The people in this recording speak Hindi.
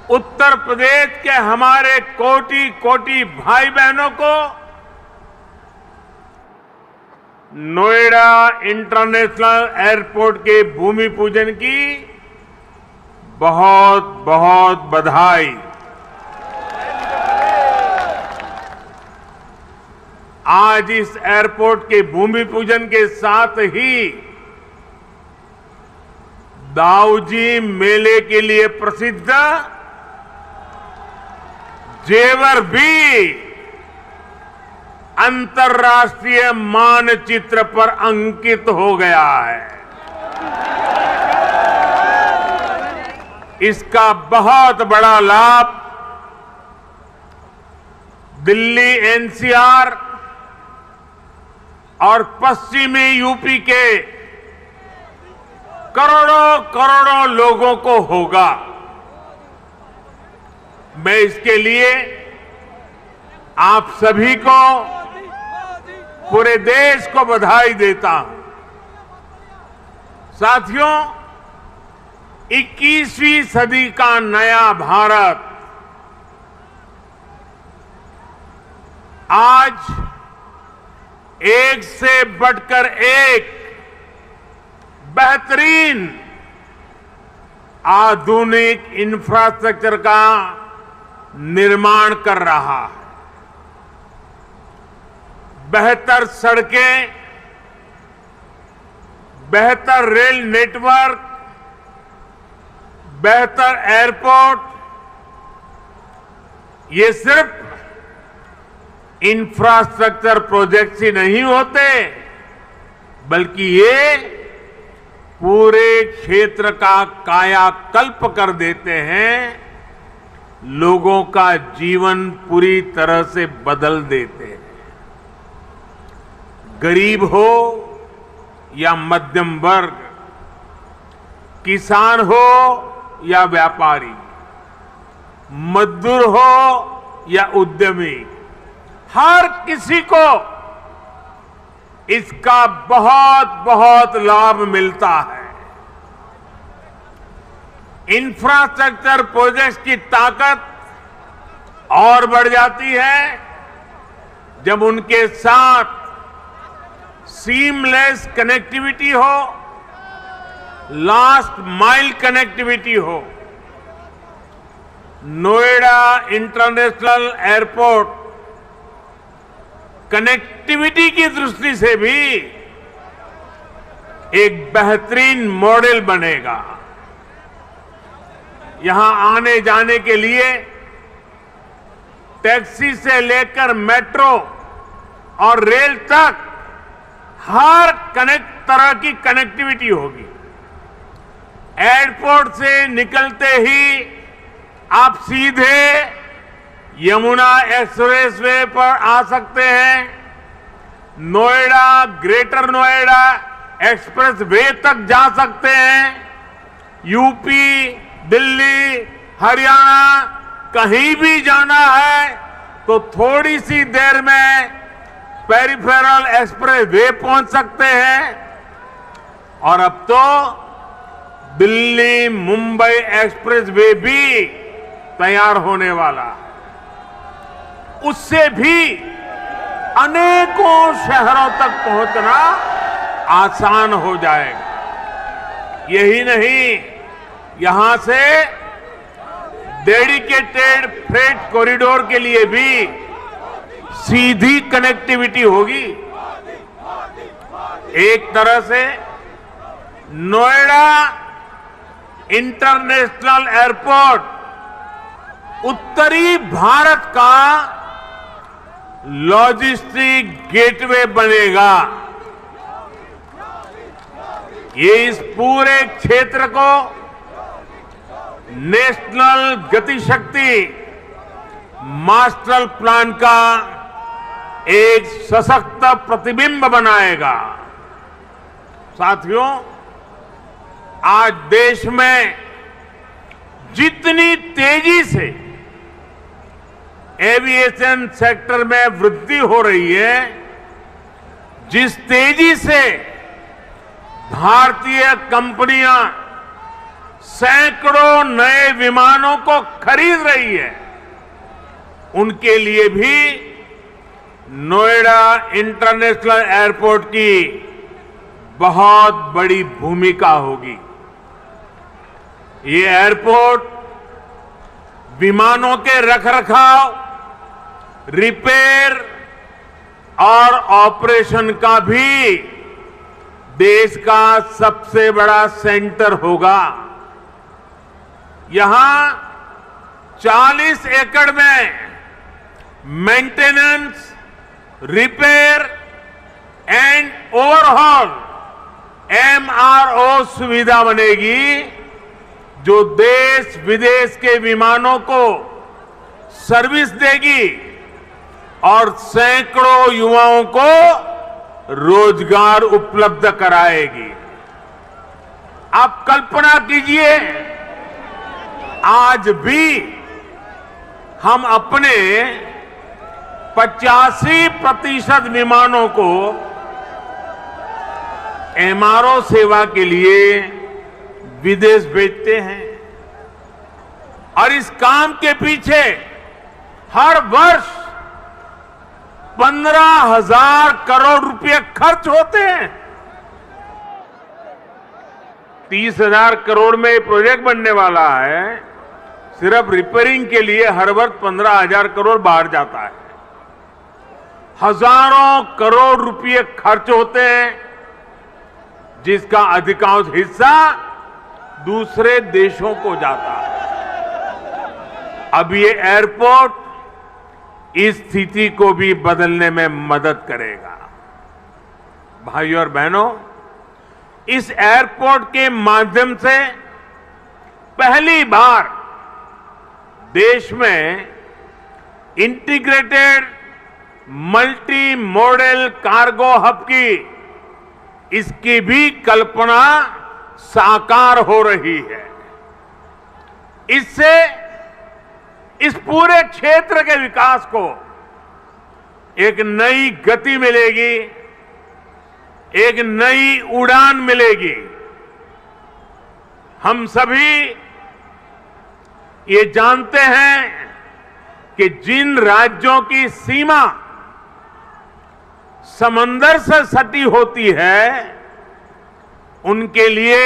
उत्तर प्रदेश के हमारे कोटि कोटि भाई बहनों को नोएडा इंटरनेशनल एयरपोर्ट के भूमि पूजन की बहुत बहुत बधाई। आज इस एयरपोर्ट के भूमि पूजन के साथ ही दाऊजी मेले के लिए प्रसिद्ध जेवर भी अंतर्राष्ट्रीय मानचित्र पर अंकित हो गया है। इसका बहुत बड़ा लाभ दिल्ली एनसीआर और पश्चिमी यूपी के करोड़ों करोड़ों लोगों को होगा। मैं इसके लिए आप सभी को, पूरे देश को बधाई देता हूं। साथियों, 21वीं सदी का नया भारत आज एक से बढ़कर एक बेहतरीन आधुनिक इंफ्रास्ट्रक्चर का निर्माण कर रहा है। बेहतर सड़कें, बेहतर रेल नेटवर्क, बेहतर एयरपोर्ट, ये सिर्फ इंफ्रास्ट्रक्चर प्रोजेक्ट्स ही नहीं होते, बल्कि ये पूरे क्षेत्र का कायाकल्प कर देते हैं, लोगों का जीवन पूरी तरह से बदल देते हैं। गरीब हो या मध्यम वर्ग, किसान हो या व्यापारी, मजदूर हो या उद्यमी, हर किसी को इसका बहुत बहुत लाभ मिलता है। इंफ्रास्ट्रक्चर प्रोजेक्ट्स की ताकत और बढ़ जाती है जब उनके साथ सीमलेस कनेक्टिविटी हो, लास्ट माइल कनेक्टिविटी हो। नोएडा इंटरनेशनल एयरपोर्ट कनेक्टिविटी की दृष्टि से भी एक बेहतरीन मॉडल बनेगा। यहां आने जाने के लिए टैक्सी से लेकर मेट्रो और रेल तक हर तरह की कनेक्टिविटी होगी। एयरपोर्ट से निकलते ही आप सीधे यमुना एक्सप्रेस वे पर आ सकते हैं। Noida, greater Noida express way तक जा सकते हैं। यूपी, दिल्ली, हरियाणा कहीं भी जाना है तो थोड़ी सी देर में पेरिफेरल एक्सप्रेस वे पहुंच सकते हैं। और अब तो दिल्ली मुंबई एक्सप्रेस वे भी तैयार होने वाला है। उससे भी अनेकों शहरों तक पहुंचना आसान हो जाएगा। यही नहीं, यहां से डेडिकेटेड फ्रेट कॉरिडोर के लिए भी सीधी कनेक्टिविटी होगी। एक तरह से नोएडा इंटरनेशनल एयरपोर्ट उत्तरी भारत का लॉजिस्टिक गेटवे बनेगा। ये इस पूरे क्षेत्र को नेशनल गतिशक्ति मास्टर प्लान का एक सशक्त प्रतिबिंब बनाएगा। साथियों, आज देश में जितनी तेजी से एविएशन सेक्टर में वृद्धि हो रही है, जिस तेजी से भारतीय कंपनियां सैकड़ों नए विमानों को खरीद रही है, उनके लिए भी नोएडा इंटरनेशनल एयरपोर्ट की बहुत बड़ी भूमिका होगी। ये एयरपोर्ट विमानों के रखरखाव, रिपेयर और ऑपरेशन का भी देश का सबसे बड़ा सेंटर होगा। यहां 40 एकड़ में maintenance, repair and overhaul MRO सुविधा बनेगी, जो देश विदेश के विमानों को सर्विस देगी और सैकड़ों युवाओं को रोजगार उपलब्ध कराएगी। आप कल्पना कीजिए, आज भी हम अपने 85% विमानों को MRO सेवा के लिए विदेश भेजते हैं और इस काम के पीछे हर वर्ष 15,000 करोड़ रुपए खर्च होते हैं। 30,000 करोड़ में ये प्रोजेक्ट बनने वाला है। सिर्फ रिपेयरिंग के लिए हर वर्ष 15,000 करोड़ बाहर जाता है। हजारों करोड़ रुपए खर्च होते हैं, जिसका अधिकांश हिस्सा दूसरे देशों को जाता है। अब ये एयरपोर्ट इस स्थिति को भी बदलने में मदद करेगा। भाइयों और बहनों, इस एयरपोर्ट के माध्यम से पहली बार देश में integrated multi modal cargo hub की इसकी भी कल्पना साकार हो रही है। इससे इस पूरे क्षेत्र के विकास को एक नई गति मिलेगी, एक नई उड़ान मिलेगी। हम सभी ये जानते हैं कि जिन राज्यों की सीमा समंदर से सटी होती है, उनके लिए